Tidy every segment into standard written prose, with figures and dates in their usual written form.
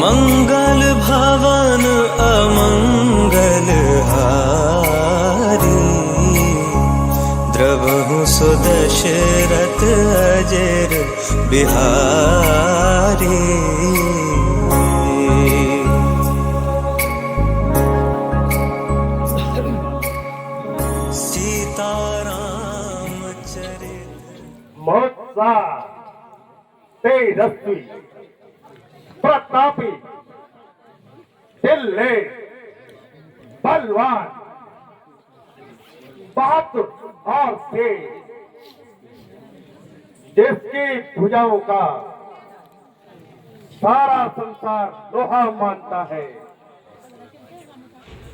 मंगल भवन अमंगल हारी, द्रवहु सुदशरथ अजर बिहारी। सीताराम चरित महोत्सा तेजस्वी प्रतापी दिल्ली बलवान बहादुर और तेज, जिसकी भुजाओं का सारा संसार लोहा मानता है,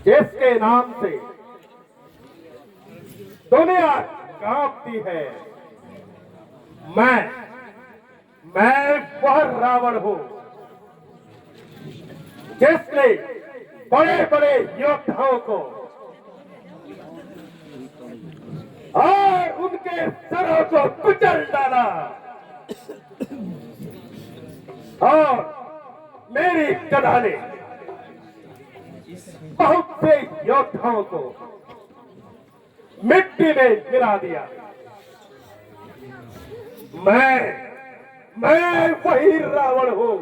जिसके नाम से दुनिया कांपती है, मैं वह रावण हूं जिसने बड़े बड़े योद्धाओं को और उनके सरों को कुचल डाला और मेरी गदा ने बहुत से योद्धाओं को मिट्टी में गिरा दिया। मैं वही रावण हूं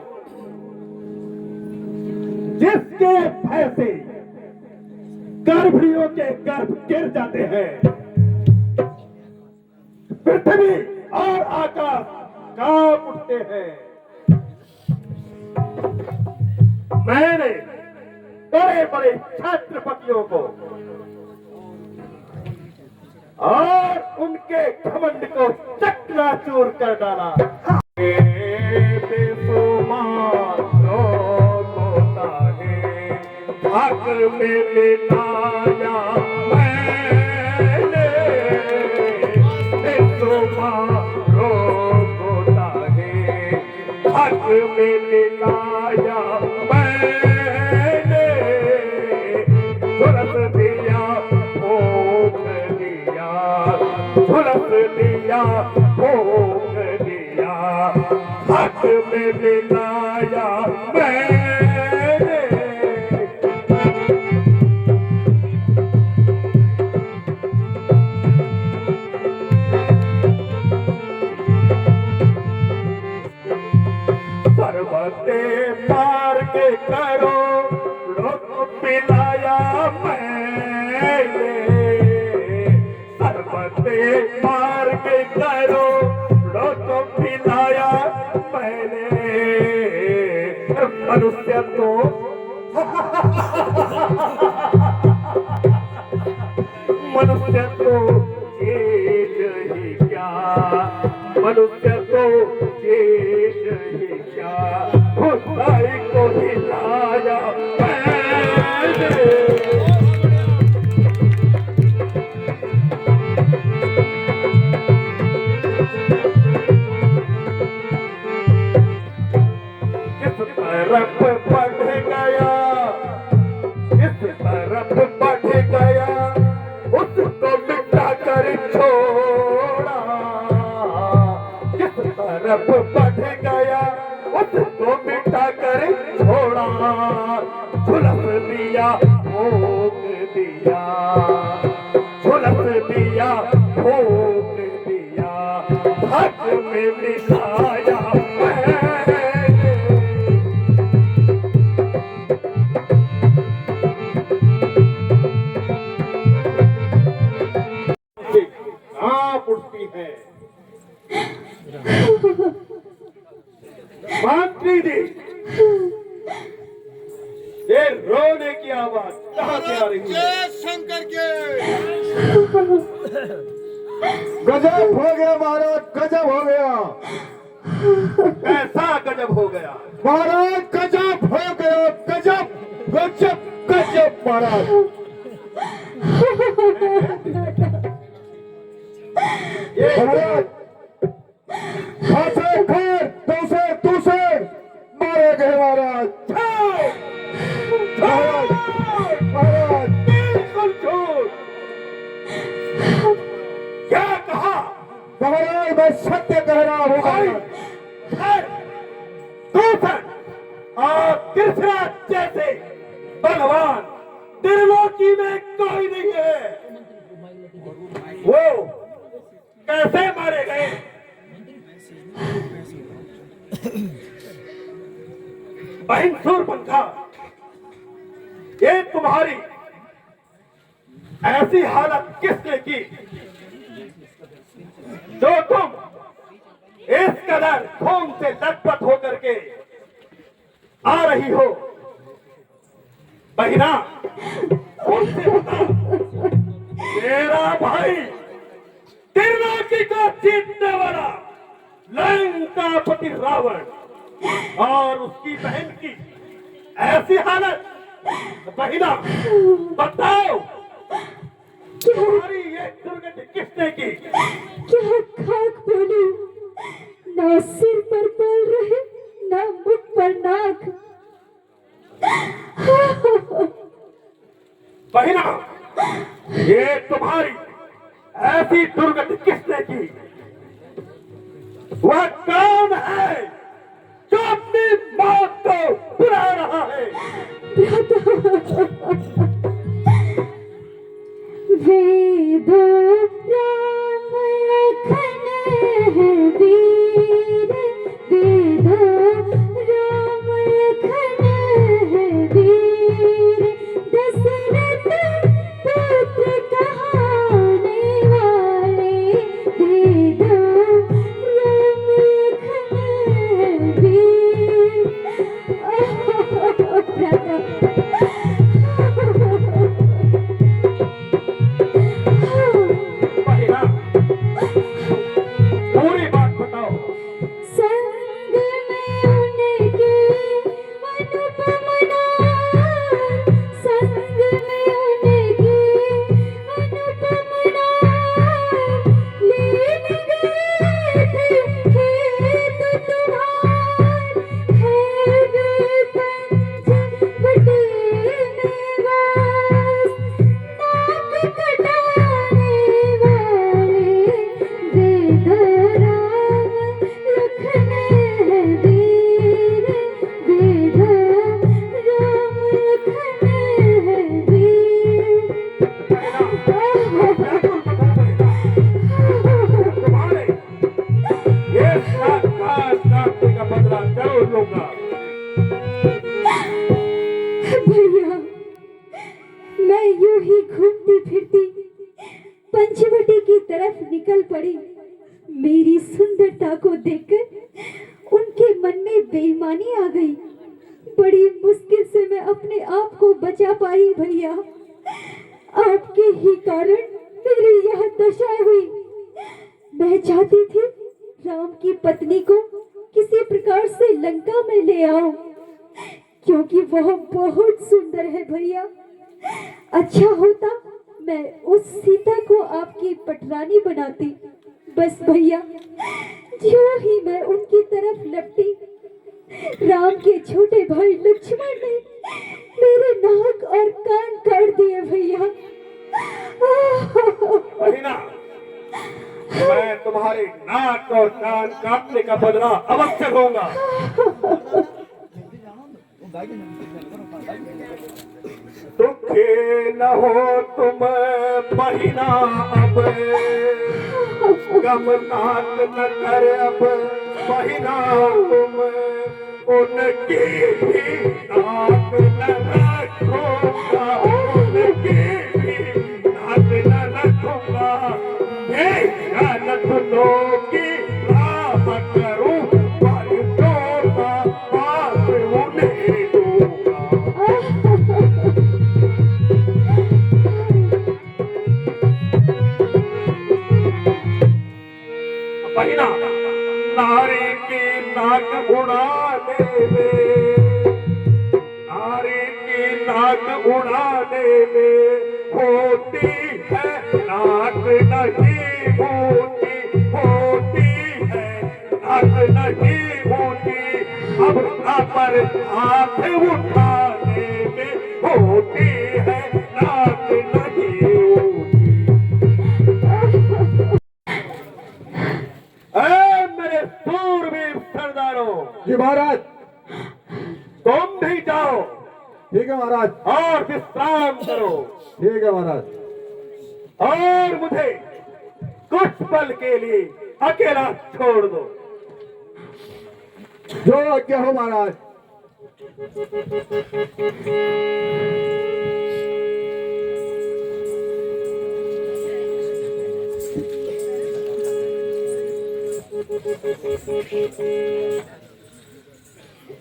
जिसके भय से गर्भियों के गर्भ गिर जाते हैं, पृथ्वी और आकाश कांप उठते हैं। मैंने बड़े बड़े छत्रपतियों को और उनके घमंड को चकनाचूर कर डाला। हक में मिलाया मैंने, तुम्हारो होता है। हक में मिलाया मैंने, झुलस दिया भोग दिया, झुलस दिया भोग दिया। हक में मिलाया मैंने। पर्वते मार के करो लोग पिलाया मैंने, पर्वते मार के करो लोग पिलाया मैंने। मनुष्य तो मनुष्य तो चीज ही क्या, मनुष्य तो चीज ही क्या, खुदाई को हिलाया मैंने। किस तरफ बढ़ गया, किस तरफ बढ़ गया, उसको मिटा कर छोड़ा। किस तरफ बढ़ गया, उसको मिटा कर छोड़ा। झुलस दिया भोग दिया, झुलस दिया भोग दिया। हक में मिलाया उठती है। मंत्री जी, ये रोने की आवाज कहां से आ रही है? शंकर के गजब हो गया महाराज, गजब हो गया। कैसा गजब हो गया महाराज? गजब हो गया, गजब गजब गजब महाराज। महाराज खासे खार दूसरे मारे गए महाराज। महाराज महाराज बिल्कुल झूठ। क्या कहा महाराज? मैं सत्य कह रहा हूँ। दूसरे आप कृष्णराज जैसे बलवान त्रिलोकी में कोई नहीं है। वो कैसे मारे गए? बहन सूर्पणखा, ये तुम्हारी ऐसी हालत किसने की जो तुम इस कदर खून से लटपट होकर के आ रही हो? बहिना, उनसे बता, तेरा भाई त्रिलोकी को जीतने वाला लंकापति रावण और उसकी बहन की ऐसी हालत, बहिना बताओ, तुम्हारी ये दुर्गति किसने की? क्या खाक बोलूं, ना सिर पर बाल रहे, ना मुख पर नाक। बहिना, ये तुम्हारी ऐसी दुर्गति किसने की? वह कौन है जो अपनी मौत को बुला रहा है? वेद राम लखन है वीर, वेद राम लखन है वीर, दशरथ पुत्र कहाने वाले, वेद राम लखन है वीर। बहिना, पूरी बात बताओ। संग में उनके अनुपम नाम, संग में उनके अनुपम नाम, लेन गए थे खेत तुम्हार, है वे पंच बटे में वास, नाक कटाने वाले, वेद राम लखन है वीर, वेद राम लखन है वीर। तुम्हारे ये साक्षात काटने का बदला जरूर लूंगा। भैया, मैं यूं ही घूमती फिरती पंचवटी की तरफ निकल पड़ी। मेरी सुंदरता को देखकर उनके मन में बेईमानी आ गई। बड़ी मुश्किल से मैं अपने आप को बचा पाई भैया। आपके ही कारण मेरी यह दशा हुई। मैं चाहती थी राम की पत्नी को किसी प्रकार से लंका में ले आओ, क्योंकि वह बहुत सुंदर है भैया। अच्छा होता मैं उस सीता को आपकी पटरानी बनाती। बस भैया, जो ही मैं उनकी तरफ लपटी, राम के छोटे भाई लक्ष्मण ने मेरे नाक और कान काट दिए भैया। बहिना, मैं तुम्हारे नाक और कान काटने का बदला अवश्य लूंगा। दुखी न हो तुम बहिना अब, गम नाक न कर अब बहिना तुम, उनकी भी नाक न रखूंगा, उनकी भी नाक न रखूंगा। ये गलत लोगी राम करूं, पर तो बात उन्हें दूंगा। बहिना, नारी की नाक उड़ाने में, नारी की नाक उड़ाने में होती है नाक नहीं होती, होती है नाक नहीं होती। अब पर हाथ उठाने में होती है नाक नहीं होती। मेरे सूरवीर सरदारों, जी महाराज, तुम भी जाओ ठीक है महाराज। और विश्राम करो ठीक है महाराज। और मुझे कुछ पल के लिए अकेला छोड़ दो। जो आज्ञा हो महाराज।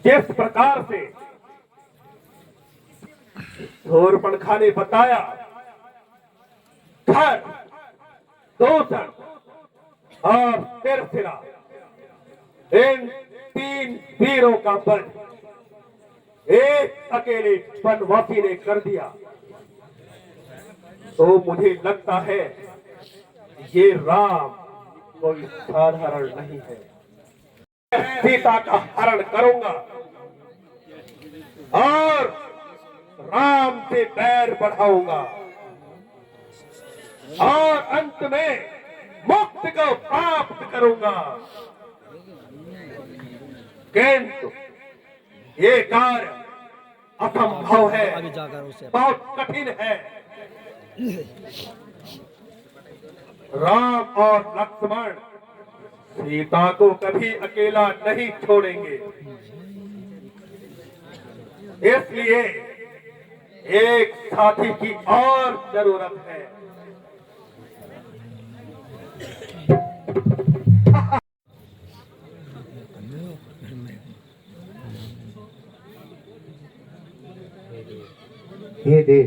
जिस प्रकार से शूर्पणखा ने बताया, घर, दूषण और तिरछिला, इन 3 वीरों का वध एक अकेले वनवासी ने कर दिया, तो मुझे लगता है ये राम कोई साधारण नहीं है। सीता का हरण करूंगा और राम से बैर बढ़ाऊंगा और अंत में मुक्ति को प्राप्त करूंगा। किंतु ये कार्य असंभव है, बहुत कठिन है। राम और लक्ष्मण सीता को कभी अकेला नहीं छोड़ेंगे, इसलिए एक साथी की और जरूरत है। हे देव,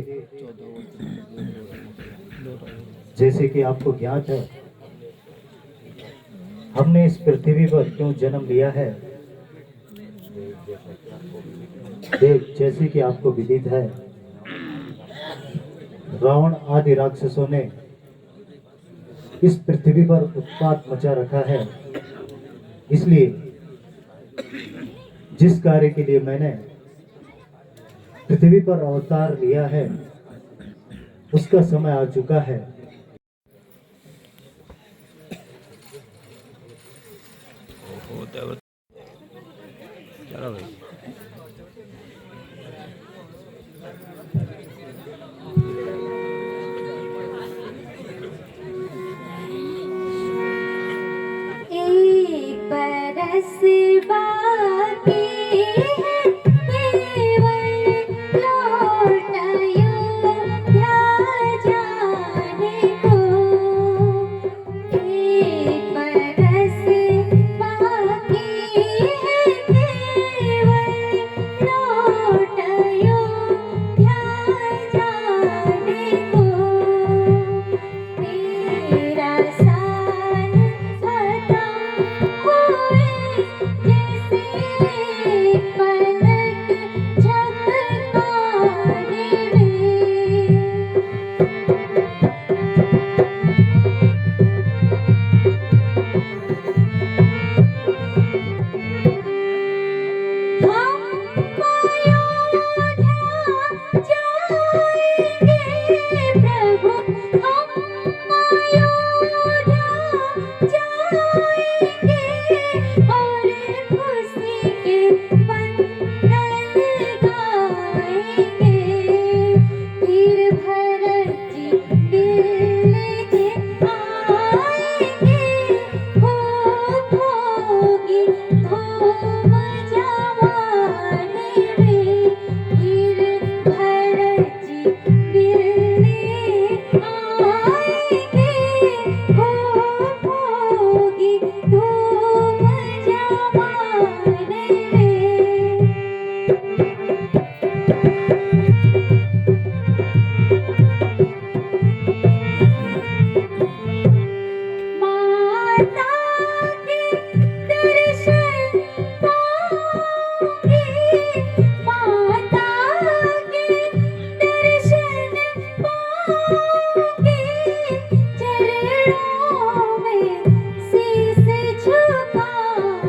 जैसे कि आपको ज्ञात है, हमने इस पृथ्वी पर क्यों जन्म लिया है। देव, जैसे कि आपको विदित है, रावण आदि राक्षसों ने इस पृथ्वी पर उत्पात मचा रखा है। इसलिए जिस कार्य के लिए मैंने पृथ्वी पर अवतार लिया है, उसका समय आ चुका है। एक बरस बाकी है, केवल लौट अयोध्या जाने को। एक बरस बाकी है, केवल लौट अयोध्या जाने को। तेरा साल खत्म हुए जैसे पलक झपकाने में। हम अयोध्या जाएंगे प्रभु, हम अयोध्या जाएंगे और खुशी के मंगल गाएंगे। फिर भरत जी मिलने आएंगे, खूब होगी धूम जमाने में। फिर भरत जी मिलने आएंगे, खूब होगी धूम जमाने में। माता के दर्शन पाऊंगी, माता के दर्शन पाऊंगी। चरणों में शीश झुकाऊंगी,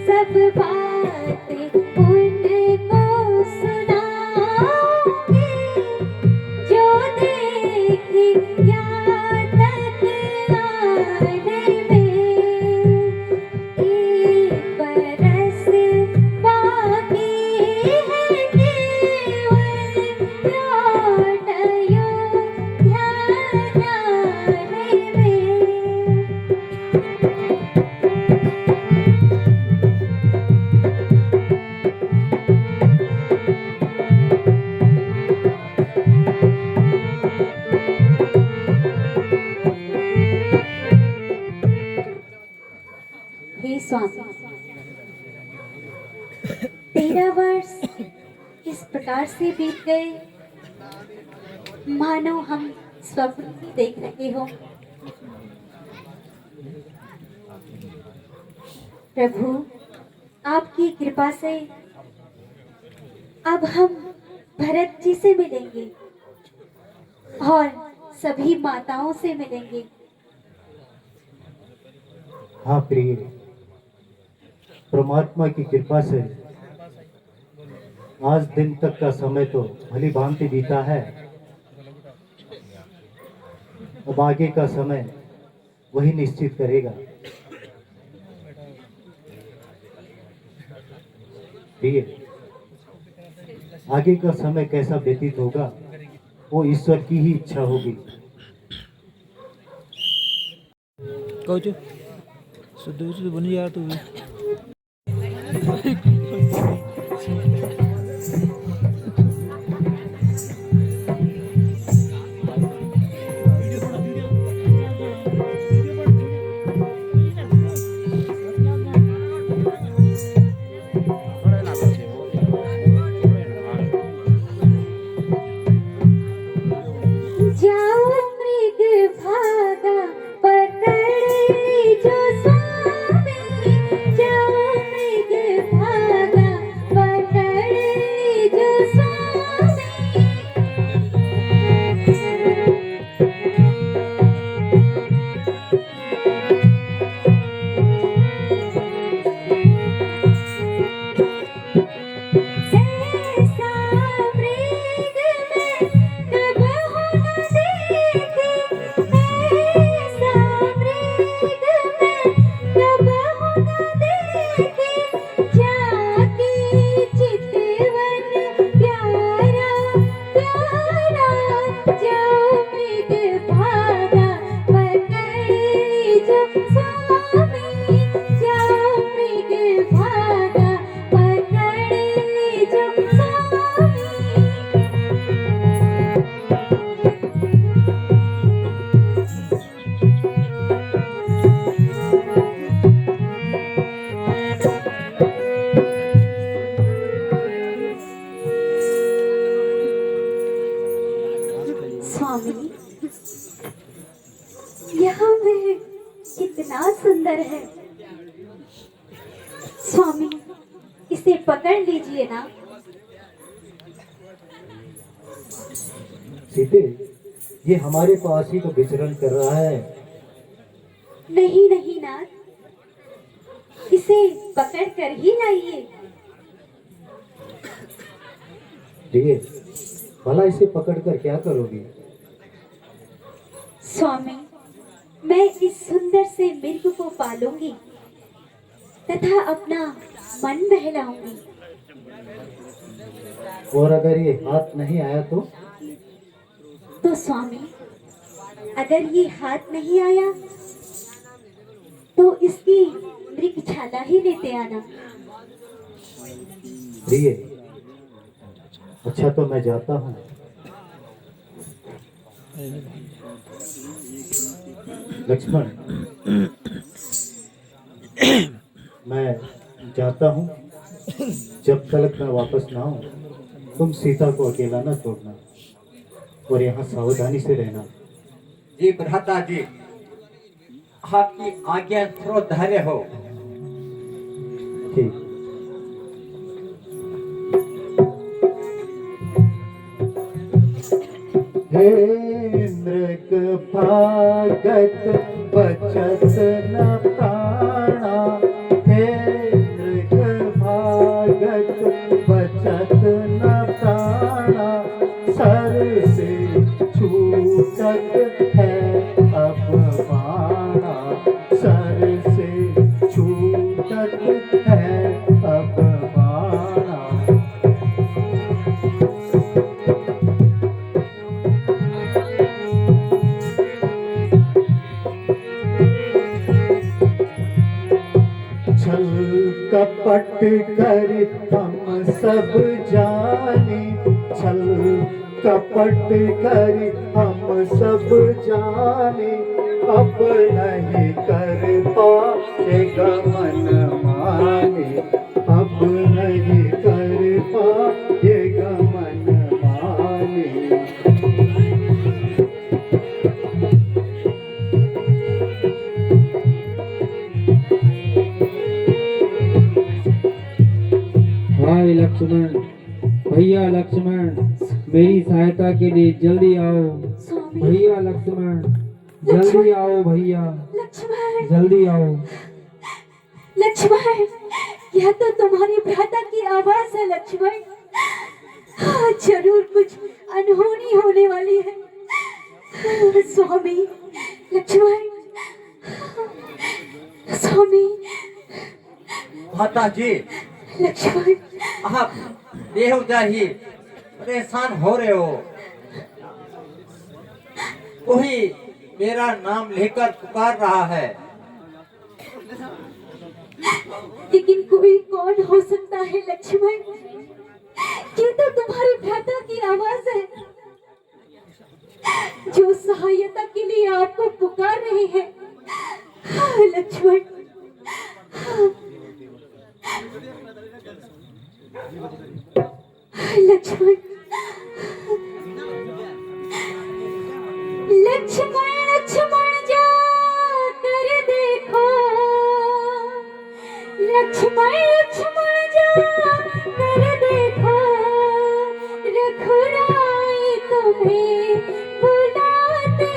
सब बातें उनको सुनाऊंगी। जो देखी याद तक आने में। एक बरस बाद स्वामी, 13 वर्ष इस प्रकार से बीत गए मानो हम स्वप्न ही देख रहे हो। प्रभु, आपकी कृपा से अब हम भरत जी से मिलेंगे और सभी माताओं से मिलेंगे। हाँ प्रिय, परमात्मा की कृपा से आज दिन तक का समय तो भली भांति बीता है। अब आगे का समय वही निश्चित करेगा। प्रिय, आगे का समय कैसा व्यतीत होगा वो ईश्वर की ही इच्छा होगी। câu chứ sudah benar tuh. जाओ मृग भागा पकड़ जो स्वामी, जाओ मृग भागा पकड़ जो स्वामी। ऐसा मृग में कबहू न देखे, ऐसा मृग में कबहू न देखे, जाके चितवन प्यारा प्यारा, जाओ मृग भागा पकड़ जो स्वामी, जाओ मृग भागा पकड़ जो स्वामी। स्वामी, यह महल कितना सुंदर है। स्वामी, इसे पकड़ लीजिए ना। सीते, ये हमारे पास ही तो विचरण कर रहा है। नहीं नहीं नाथ, इसे पकड़ कर ही लाइए। प्रिय, भला इसे पकड़कर क्या करोगी? स्वामी, मैं इस सुंदर से मिर्ग को पालूंगी तथा अपना मन बहलाऊंगी। और अगर ये हाथ नहीं आया तो स्वामी, अगर ये हाथ नहीं आया तो इसकी मृगशाला ही लेते आना। प्रिय, अच्छा तो मैं जाता हूँ। लक्ष्मण, मैं जाता हूँ। जब तक मैं वापस ना आऊँ तुम सीता को अकेला ना छोड़ना और यहाँ सावधानी से रहना। जी भ्राता जी, आपकी आज्ञा श्रोधार्य हो। ठीक। हे मृग भागत बचत न प्राणा, हे मृग भागत बचत न प्राणा, सर से छूटत है अब बाणा, सर से छूटत है अब बाणा। छल कपट कर हम सब जाने, छल कपट कर हम सब जाने, अब नहीं कर पाएगा मन माने, अब नहीं कर पाएगा मन माने। भाई लक्ष्मण, भैया लक्ष्मण, मेरी सहायता के लिए जल्दी आओ। स्वामी भैया लक्ष्मण, जल्दी आओ भैया, लक्ष्मण, जल्दी आओ। लक्ष्मण, यह तो तुम्हारे भ्राता की आवाज है लक्ष्मण। हाँ, जरूर कुछ अनहोनी होने वाली है। स्वामी लक्ष्मण, स्वामी माता जी, लक्ष्मण, आप बेहुदा ही परेशान हो रहे हो। कोई मेरा नाम लेकर पुकार रहा है। लेकिन कोई कौन हो सकता है लक्ष्मण? ये तो तुम्हारे भ्राता की आवाज है, जो सहायता के लिए आपको पुकार रहे हैं। हाँ, लक्ष्मण, हाँ, लक्ष्मण, लक्ष्मण, लक्ष्मण जा कर देखो, लक्ष्मण, लक्ष्मण जा कर देखो, रघुराई तुम्हें बुलाते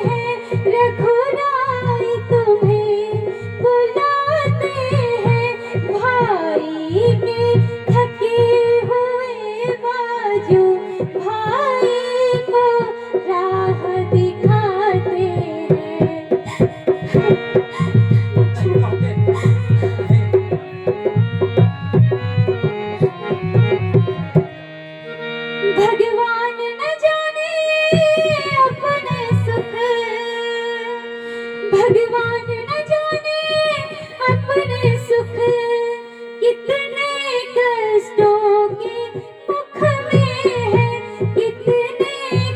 हैं, रघुराई तुम्हें बुलाते हैं। भाई के थके हुए बाजू भाई को राह दिखाते हैं। भगवान न जाने अपने सुख, भगवान न जाने अपने सुख, कितने कष्टों के मुख में है, कितने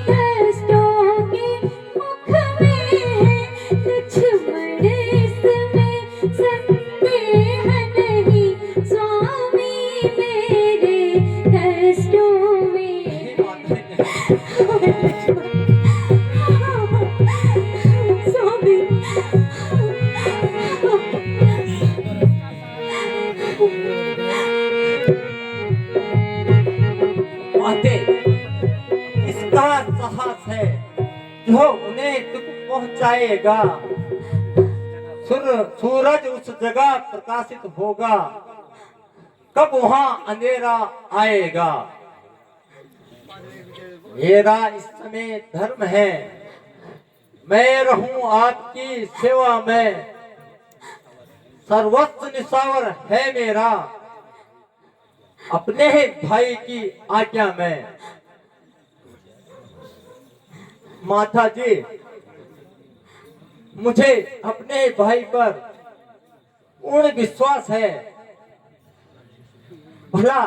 कष्टों के मुख में है। लक्ष्मण इसमें संदेह नहीं, स्वामी मेरे कष्टों में। स्वामी, माते, इसका साहस है जो उन्हें दुख पहुंचाएगा। सूरज उस जगह प्रकाशित होगा, कब वहां अंधेरा आएगा। मेरा इस समय धर्म है, मैं रहूं आपकी सेवा में। सर्वस्व निशावर है मेरा, अपने ही भाई की आज्ञा में। माता जी, मुझे अपने भाई पर पूर्ण विश्वास है। भला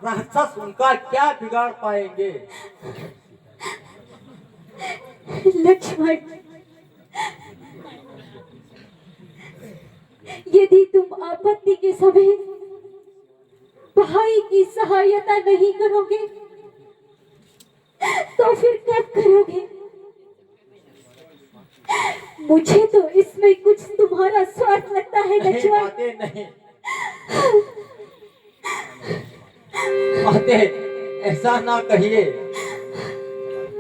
राक्षस उनका क्या बिगाड़ पाएंगे। लक्ष्मण, यदि तुम आपत्ति के समय भाई की सहायता नहीं करोगे तो फिर कब करोगे? मुझे तो इसमें कुछ तुम्हारा स्वार्थ लगता है लक्ष्मण। नहीं माते, ऐसा ना कहिए।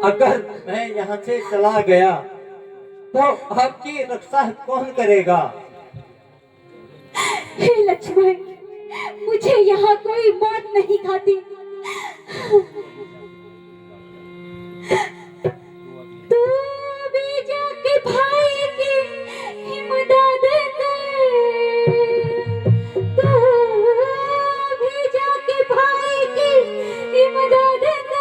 अगर मैं यहाँ से चला गया तो आपकी रक्षा कौन करेगा? हे लक्ष्मण, मुझे यहाँ कोई मौत नहीं खाती। तू भी जाके भाई की इमदाद कर, तू भी जाके भाई की इमदाद कर।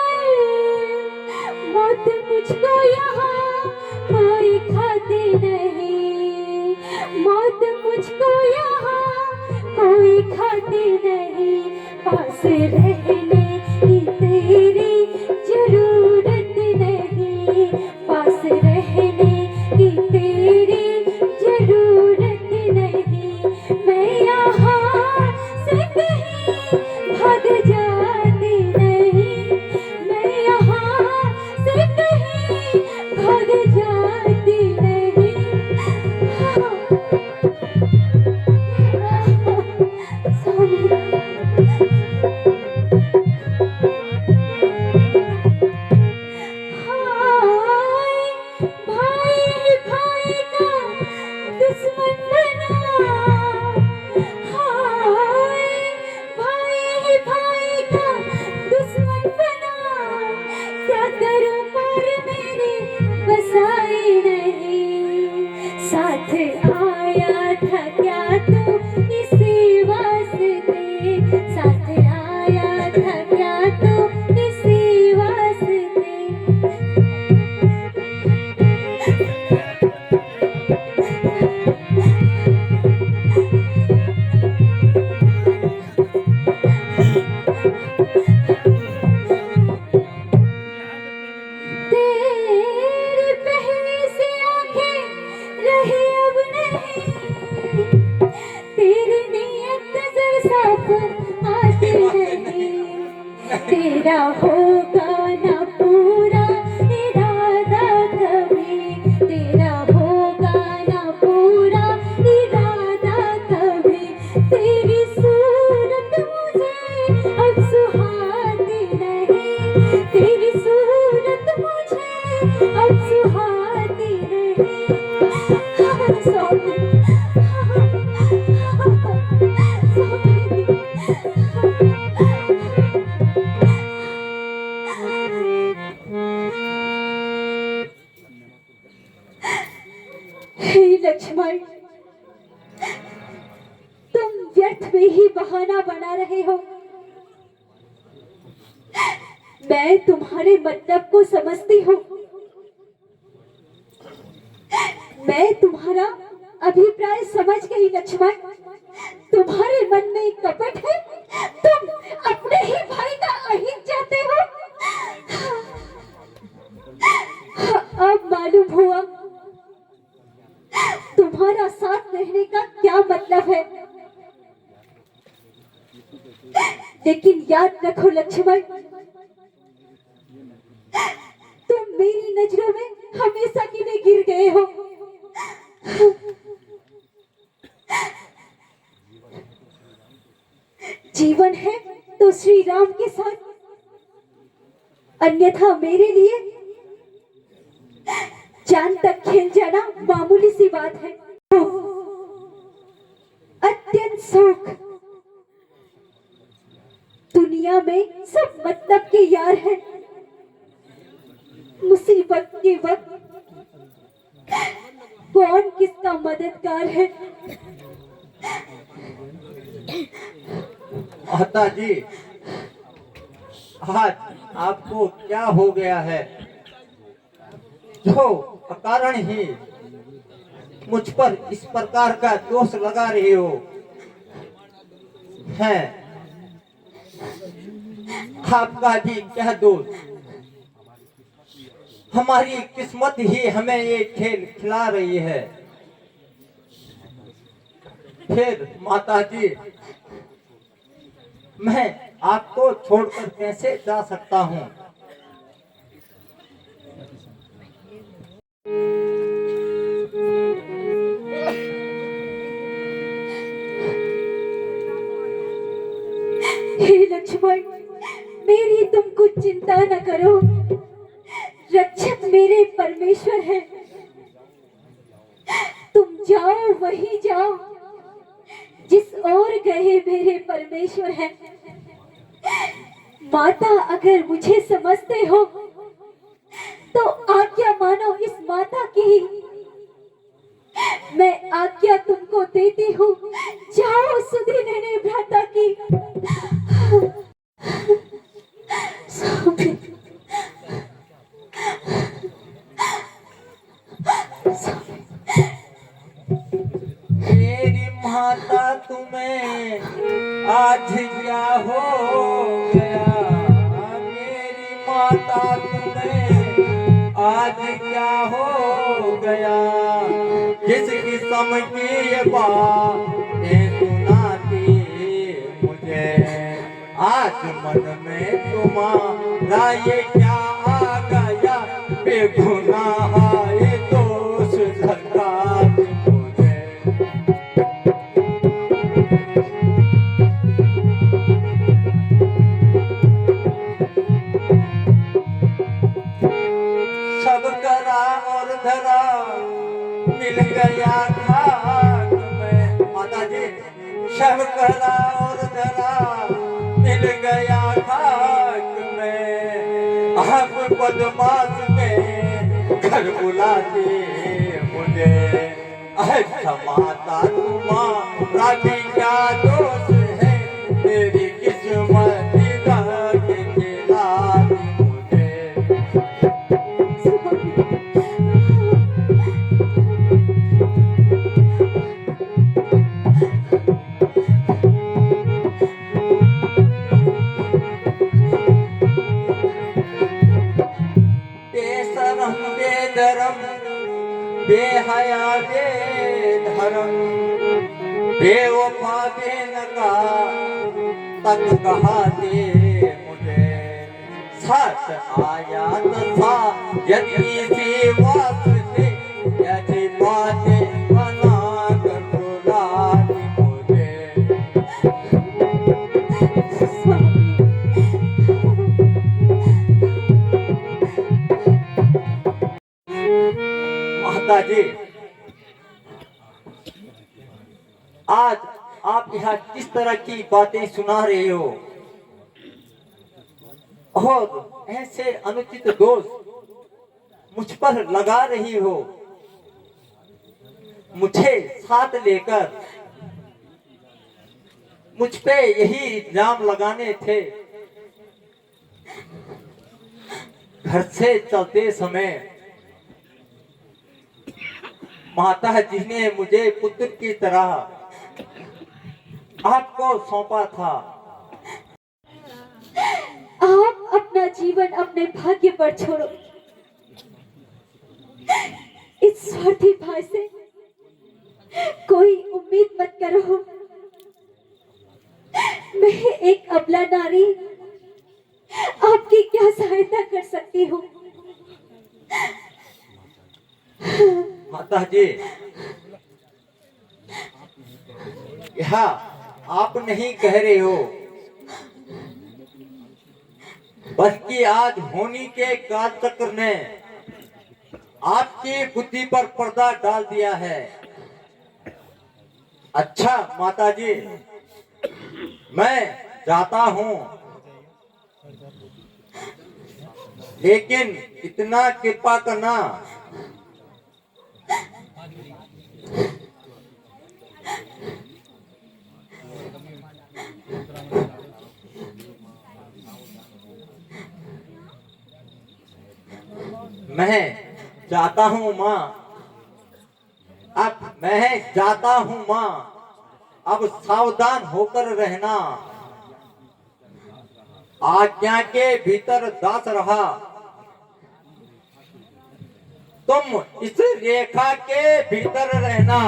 मौत मुझको यहाँ कोई खाती नहीं, मौत मुझको यहाँ कोई खाती नहीं। पास रहने की तेरी जरूरत नहीं, पास रहने की तेरी साफ आते नहीं, तेरा होगा ना पूरा इरादा कभी, तेरा होगा ना पूरा इरादा कभी, तेरी सूरत मुझे अब सुहाती नहीं, तेरी सूरत मुझे अब सुहाती नहीं। सॉरी हे लक्ष्मण, तुम व्यर्थ में ही बहाना बना रहे हो। मैं तुम्हारे मतलब को समझती हूँ, मैं तुम्हारा अभिप्राय समझ गई लक्ष्मण। तुम्हारे मन में कपट है, तुम अपने ही भाई का अहित चाहते हो। अब मालूम हुआ तुम्हारा साथ रहने का क्या मतलब है। लेकिन याद रखो लक्ष्मण, तुम मेरी नजरों में हमेशा के लिए गिर गए हो। जीवन है तो श्री राम के साथ, अन्यथा मेरे लिए जान तक खेल जाना मामूली सी बात है। अत्यंत सुख, दुनिया में सब मतलब के यार हैं, मुसीबत के वक्त कौन किसका मददगार है। माता जी, आज आपको क्या हो गया है जो अकारण ही मुझ पर इस प्रकार का दोष लगा रही हो? है आपका भी क्या दोष? हमारी किस्मत ही हमें ये खेल खिला रही है। फिर माता जी, मैं आपको छोड़कर कैसे जा सकता हूँ? हे लक्ष्मण, मेरी तुम कुछ चिंता न करो, रक्षक मेरे परमेश्वर है। तुम जाओ वहीं जाओ जिस ओर गए मेरे परमेश्वर है। माता अगर मुझे समझते हो तो आज्ञा मानो इस माता की। मैं आज्ञा तुमको देती हूँ, जाओ सुधी लेने भ्राता की। मेरी माता तुम्हें आज क्या हो गया? मेरी माता तुम्हें आज क्या हो गया? जिस किस्म की ये बातें सुनाती मुझे, आज मन में तुम्हारा ये क्या आ गया? बेगुनाह ये दोष लगा मुझे। सब करा और धरा मिल गया खाक में। माता जी, सब करा और धरा मिल गया खाक में। आप बदमाश में घर बुलाते मुझे। अच्छा माता, तुम्हारा भी क्या दोष है? मेरी किस्मत दाग खिला मुझे। बेशरम बेधर्म बेहया बेधर्म बेवफा बेनका तक कहा दे मुझे सच आया था यदि सी वास्ते यदि बातें बना कर बुला दी मुझे। स्वामी, माता जी, आज आप यहाँ किस तरह की बातें सुना रहे हो और ऐसे अनुचित दोष मुझ पर लगा रही हो। मुझे साथ लेकर मुझ पे यही इल्जाम लगाने थे। घर से चलते समय माता जी ने मुझे पुत्र की तरह आपको सौंपा था। आप अपना जीवन अपने भाग्य पर छोड़ो। इस स्वार्थी भाई से कोई उम्मीद मत करो। मैं एक अबला नारी आपकी क्या सहायता कर सकती हूँ? माता जी, यहाँ आप नहीं कह रहे हो, बल्कि आज होनी के काल चक्र ने आपकी बुद्धि पर पर्दा डाल दिया है। अच्छा माता जी, मैं जाता हूँ, लेकिन इतना कृपा करना मैं जाता हूँ माँ। अब मैं जाता हूँ माँ, अब सावधान होकर रहना। आज्ञा के भीतर दास रहा, तुम इस रेखा के भीतर रहना।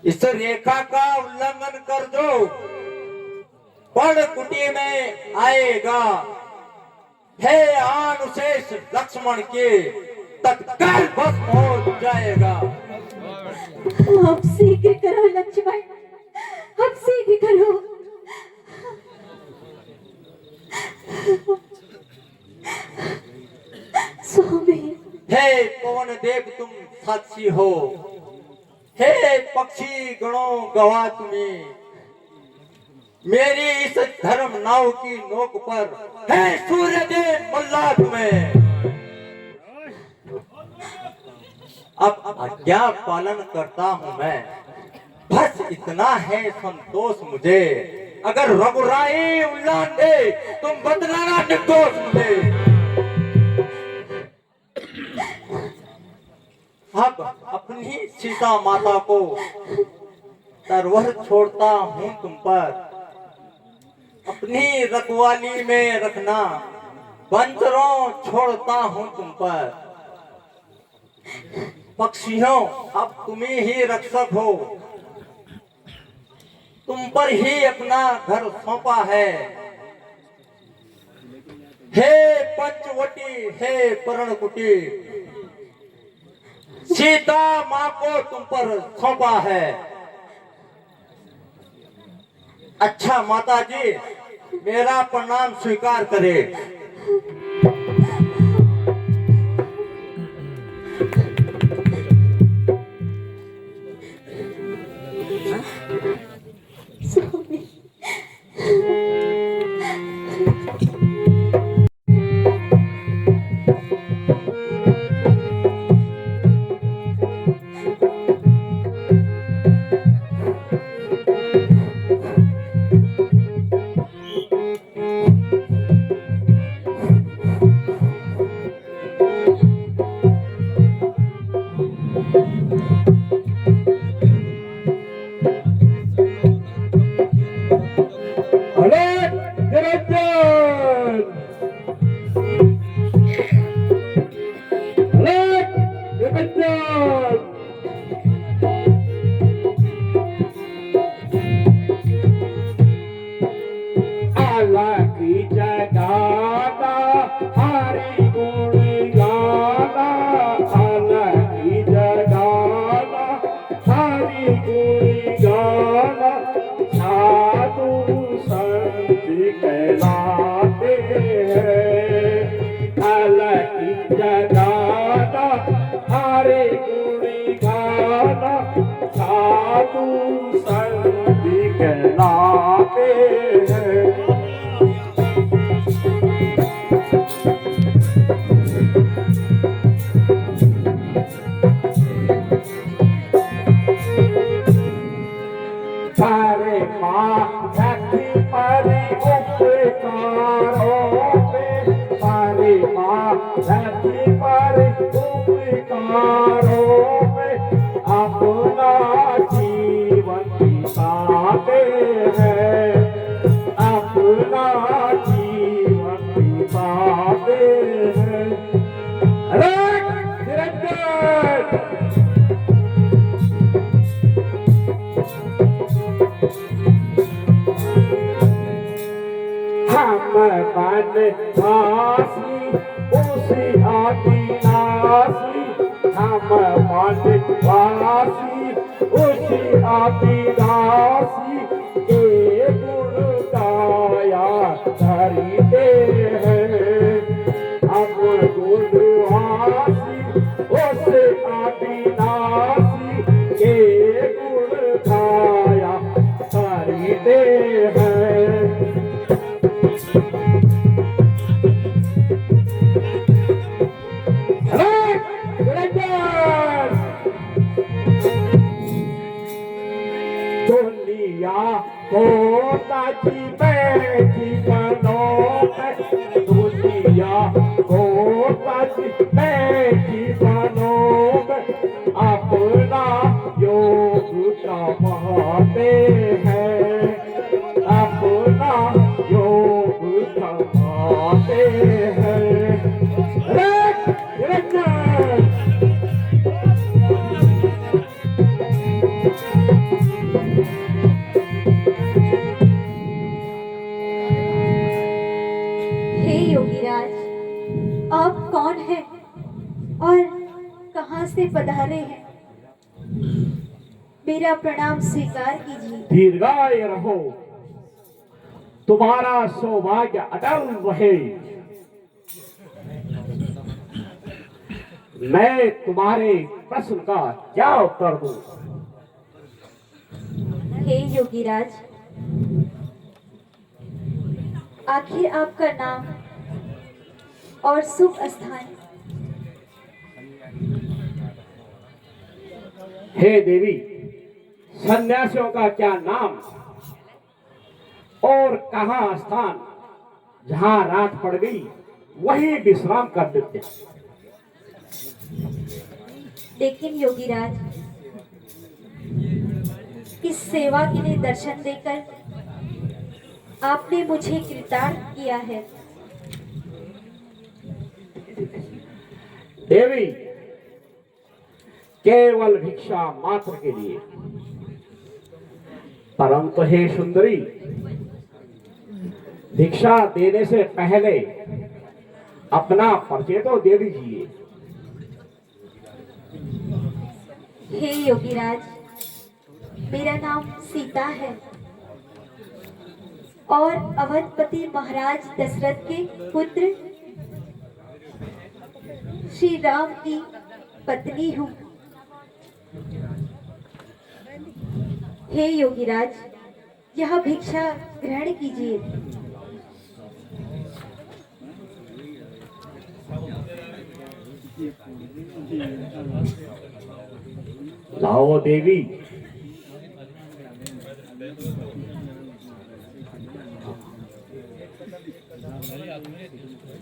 इस रेखा का उल्लंघन कर दो, पर्ण कुटी में आएगा। हे अनुशेष लक्ष्मण के तत्काल भस्म हो जाएगा। अब शीघ्र करो लक्ष्मण, अब शीघ्र करो। स्वामी, हे पवन देव तुम साक्षी हो, हे पक्षी गणों गवाह तुम्हें। मेरी इस धर्म नाव की नोक पर है सूर्य देव मल्ला तुम्हें। अब आज्ञा पालन करता हूँ मैं, बस इतना है संतोष मुझे। अगर रघुराई उल्लान दे तुम बदलाना निर्दोष मुझे। अब अपनी सीता माता को तरवर छोड़ता हूँ तुम पर, अपनी रखवाली में रखना। बंदरों छोड़ता हूँ तुम पर। पक्षियों अब तुम्हें ही रक्षक हो, तुम पर ही अपना घर सौंपा है। हे पंचवटी, हे पर्णकुटी, सीता माँ को तुम पर सौंपा है। अच्छा माता जी, मेरा प्रणाम स्वीकार करे। स्वामी, सर्दी कहलाते हैं। सारे माँ रखी परी उपकारों में, सारे माँ रखी परी उपकारों में अपना जीवन बिताते हैं, अपना जीवन बिताते हैं। अरे निरंजन हम मन भासी उसी आदिनासी, हम मन भासी उसी आदिनासी के गुण गाया धरते हैं। हम गुण भासी उस आदिनासी के गुण गाया धरते हैं। दुनिया को ताजी बैठी बनो, दुनिया को ताजी बैठी बनो, अपना योग कमाते हैं, अपना योग कमाते हैं। हे योगीराज, आप कौन हैं और कहां से पधारे हैं? मेरा प्रणाम स्वीकार कीजिए। दीर्घायु रहो, तुम्हारा सौभाग्य अटल रहे। मैं तुम्हारे प्रश्न का क्या उत्तर दूं? हे योगीराज, आखिर आपका नाम और शुभ स्थान? हे देवी, सन्यासियों का क्या नाम और कहाँ स्थान? जहाँ रात पड़ गई वहीं विश्राम कर देते। लेकिन योगीराज, इस सेवा के लिए दर्शन देकर आपने मुझे कृतार्थ किया है। देवी, केवल भिक्षा मात्र के लिए, परंतु हे सुंदरी, भिक्षा देने से पहले अपना परिचय तो दे दीजिए। हे योगीराज, मेरा नाम सीता है और अवधपति महाराज दशरथ के पुत्र श्री राम की पत्नी हूँ। हे योगीराज, यह भिक्षा ग्रहण कीजिए। लाओ देवी।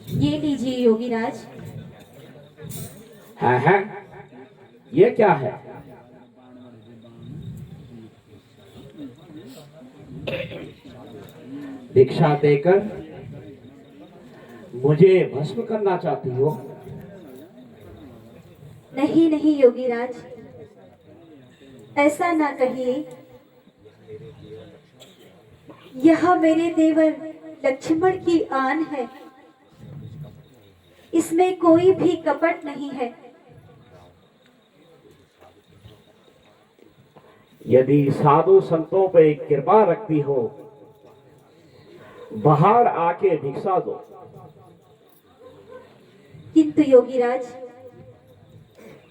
ये लीजिए योगीराज। है ये क्या है? भिक्षा देकर मुझे भस्म करना चाहती हो? नहीं नहीं योगीराज, ऐसा ना कहिए। यह मेरे देवर लक्ष्मण की आन है, इसमें कोई भी कपट नहीं है। यदि साधु संतों पे कृपा रखती हो, बाहर आके भिक्षा दो। किंतु योगीराज,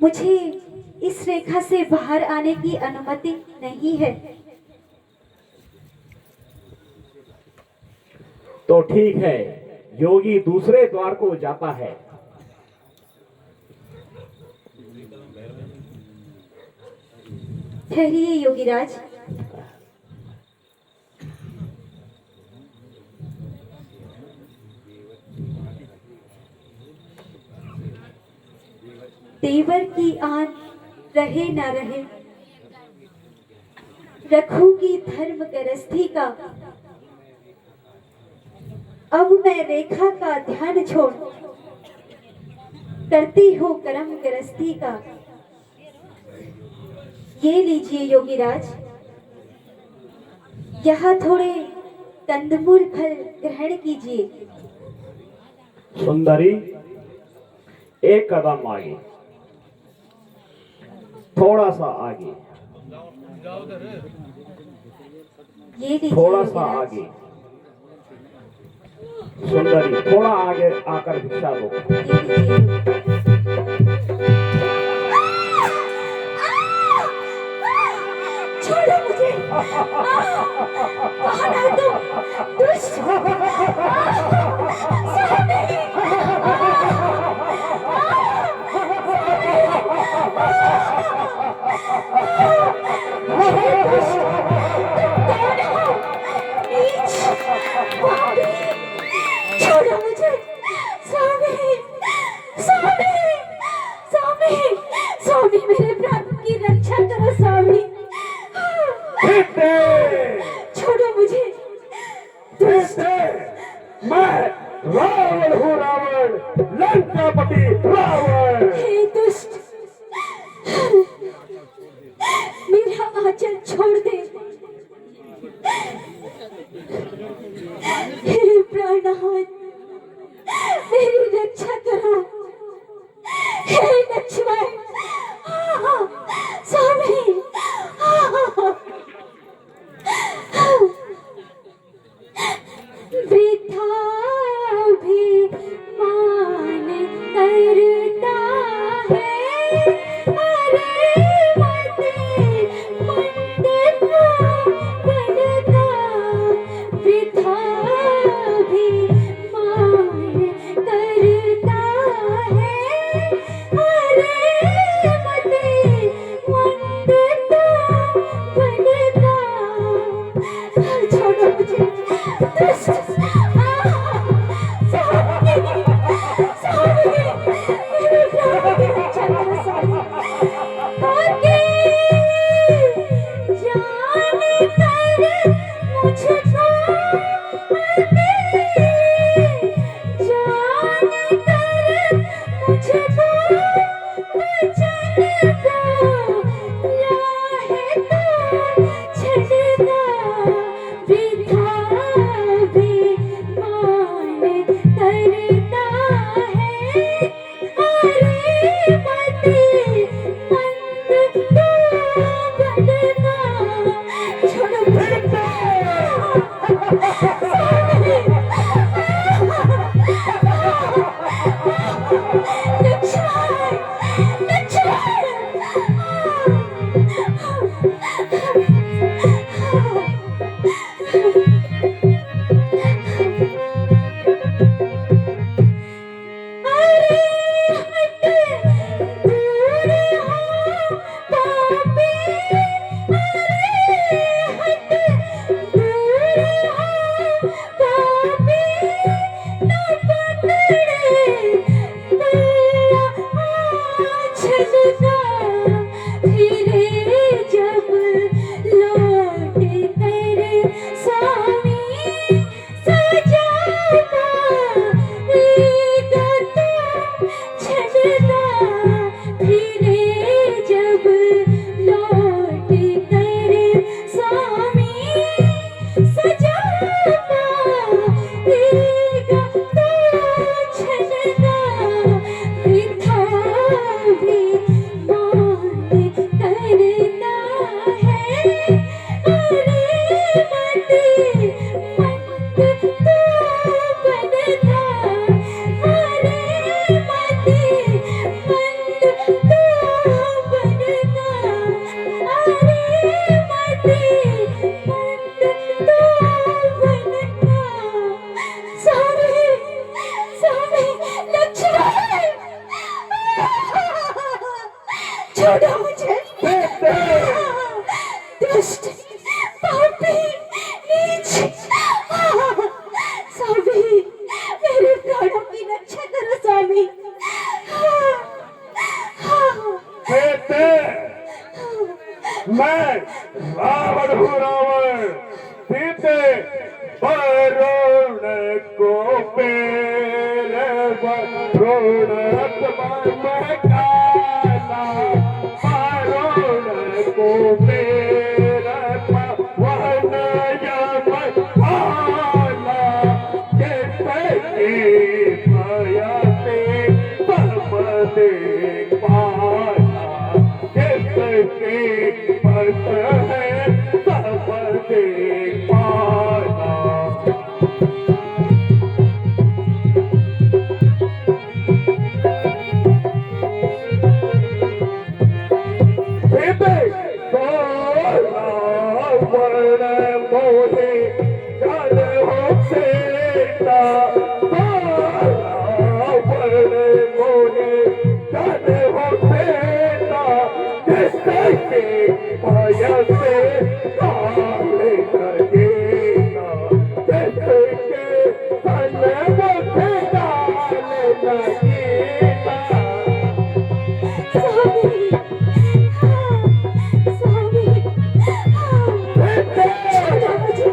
मुझे इस रेखा से बाहर आने की अनुमति नहीं है। तो ठीक है, योगी दूसरे द्वार को जाता है। ठहरिए योगीराज। देवर की आन रहे ना रहे, रखूंगी धर्म गृहस्थी का। अब मैं रेखा का ध्यान छोड़ करती हूँ कर्म गृहस्थी का। ये लीजिए योगीराज, यहाँ थोड़े कंदमूल फल ग्रहण कीजिए। सुंदरी, एक कदम आगे, थोड़ा सा आगे, ये लीजिए थोड़ा सा योगीराज। आगे। सुंदरी, थोड़ा आगे आकर भिक्षा दो। ये लीजिए। छोड़ो मुझे। कहाँ है तुम? दुष्ट। छोड़ो मुझे। स्वामी, स्वामी, स्वामी, स्वामी, मेरे प्राण की रक्षा करो स्वामी। फिर सीते वरुण को मेरे वरुण में काला वरुण को मेरे वन यम आला जैसे माया से सब देख पाला जिसके पथ है सब देख पाला वर्ण मोहे जल हो सेता वर्ण मोहे जल हो सेता जिसके माया से काले लगेगा जिसके तन मुझे काले लगेगा स्वामी स्वामी छोड़ो मुझे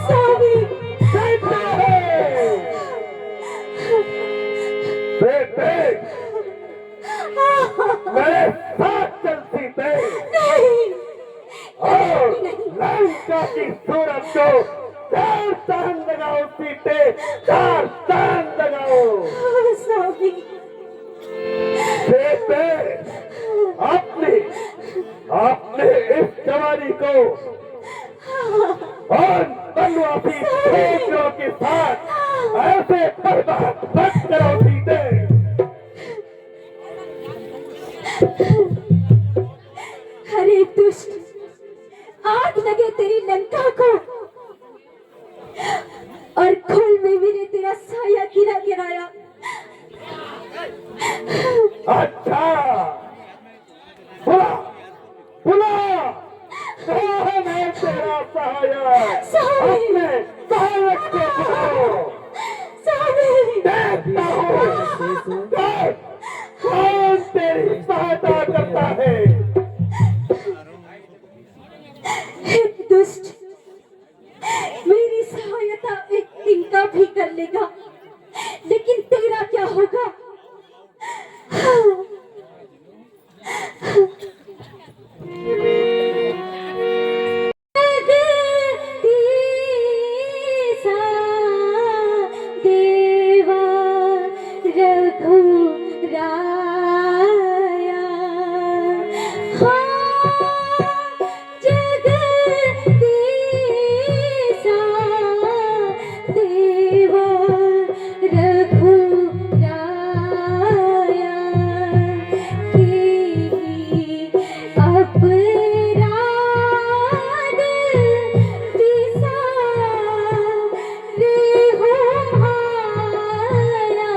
स्वामी बेटे मेरे साथ चलती थे और लंका की सूरत को 4 चांद लगाओ सीते 4 चांद लगाओ स्वामी बेटे आपने इस जवानी को और बनवासी छोकरों के साथ ऐसे बर्बाद मत करो सीते अरे दुष्ट आग लगे तेरी लंका को और खोल में मेरे तेरा साया गिरा गिराया अच्छा बुला बुला कौन है तेरा सहायक स्वामी अपने सहायक को बुलाओ स्वामी देखता हूँ कौन तेरी सहायता करता है हे दुष्ट मेरी सहायता एक तिनका भी कर लेगा लेकिन तेरा क्या होगा जगदीशा देवा रघुराया जगदीशा देवा रघुराया अपराध विसारे हो हाया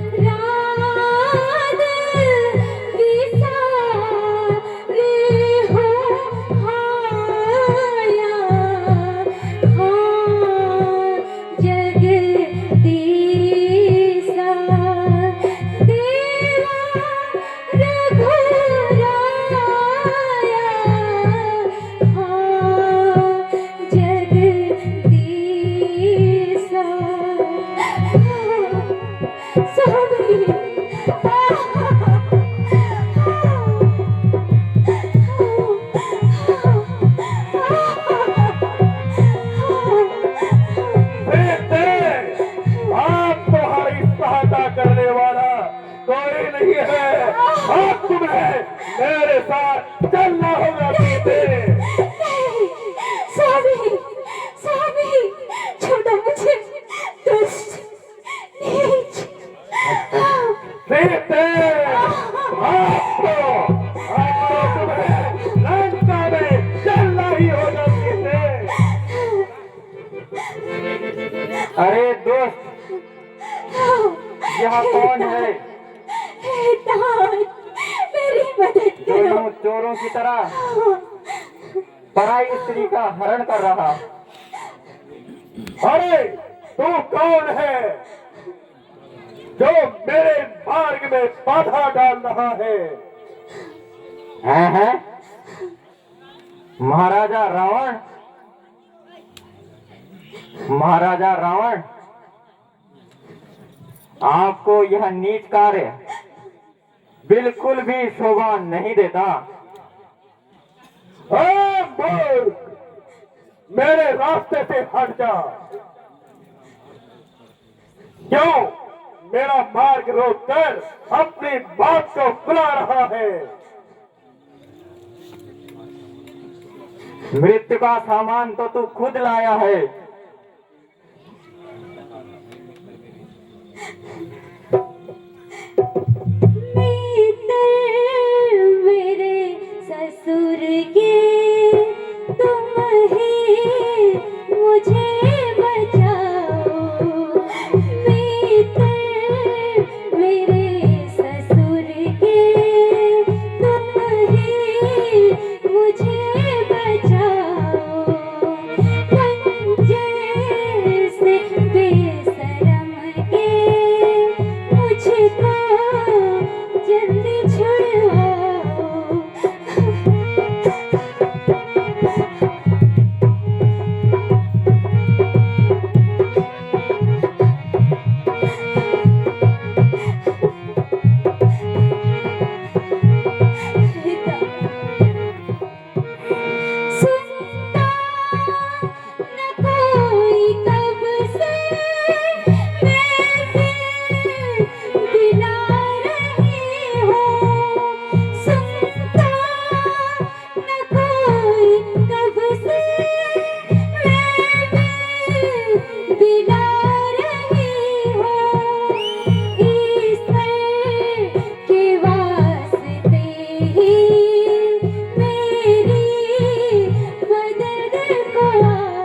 अपराध विसारे हो हाया जगदीशा देवा रघुराया जगदीशा स्वामी बेटे आप तुम्हारी सहायता करने वाला कोई नहीं है अब तुम्हें मेरे साथ चलना होगा सीते स्वामी स्वामी छोड़ो मुझे दुष्ट नीच सीते आपको तुम्हें लंका में चलना ही होगा सीते अरे दोस्त यह कौन है हे दान मेरी मदद करो दोनों चोरों की तरह पराई स्त्री का हरण कर रहा। अरे तू कौन है जो मेरे मार्ग में बाधा डाल रहा है महाराजा रावण, महाराजा रावण, आपको यह नीच कार्य बिल्कुल भी शोभा नहीं देता। मूर्ख, मेरे रास्ते से हट जा। क्यों मेरा मार्ग रोककर अपनी बात को बुला रहा है? मृत्यु का सामान तो तू खुद लाया है। मेरे ससुर के तुम ही मुझे बचाओ। मेरे ससुर के तुम ही मुझे बचाओ। पंजे से बेशरम के मुझको जल्दी छुड़वाओ। सुनता न कोई कब से मैं दिला रही हूँ। सुनता न कोई कब से मैं दिला रही हूँ। ईश्वर के वास्ते ही मेरी मदद को आओ।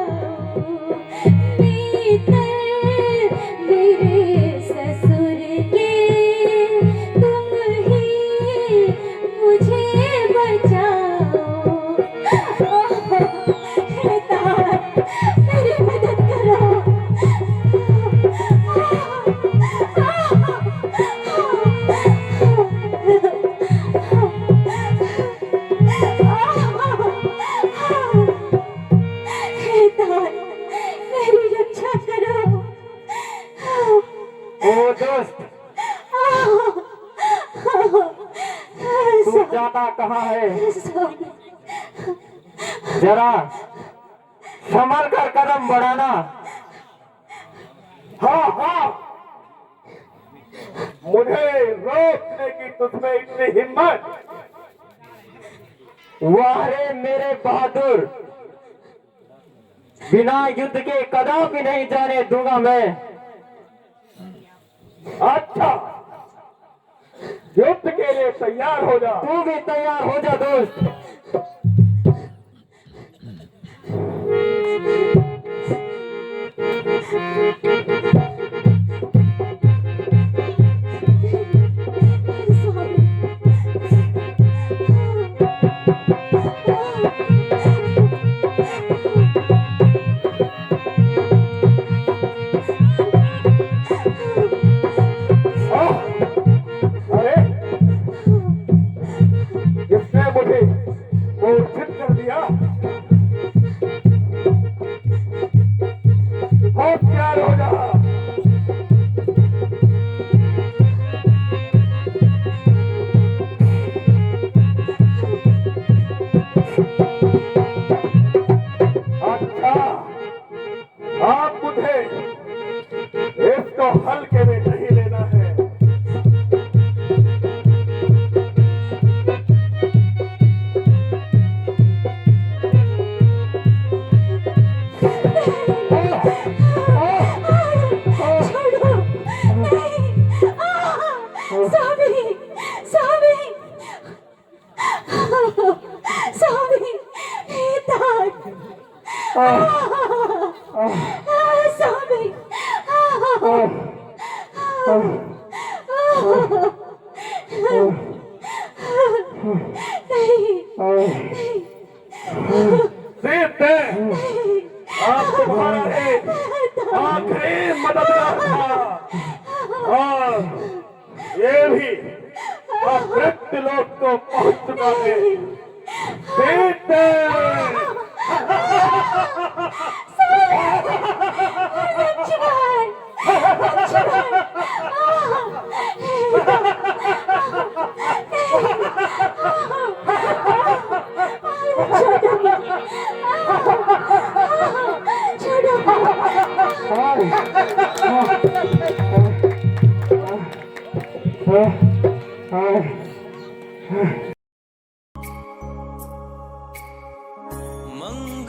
मेरे ससुर के तुम ही मुझे बचाओ। हे तार, मेरी मदद करो। हे तार, मेरी रक्षा करो। ओ दोस्त, तू जाता कहाँ है? जरा संभल कर कदम बढ़ाना। हाँ, मुझे रोकने की तुझमें इतनी हिम्मत? वाह रे मेरे बहादुर, बिना युद्ध के कदापि नहीं जाने दूंगा मैं। अच्छा, युद्ध के लिए तैयार हो जा। तू भी तैयार हो जा दोस्त। अरे, किसने मुझे मूर्छित कर दिया? होशियार हो जा। अच्छा, आप मुझे इसको हल्के में नहीं लेना है। छोड़ो, नहीं। स्वामी, स्वामी, स्वामी, हे तार, स्वामी, नहीं, सीते, आप तुम्हारा एक आखिरी मददगार था। और वह मृत्यु लोक को पहुंच चुका है। बेटे मंगल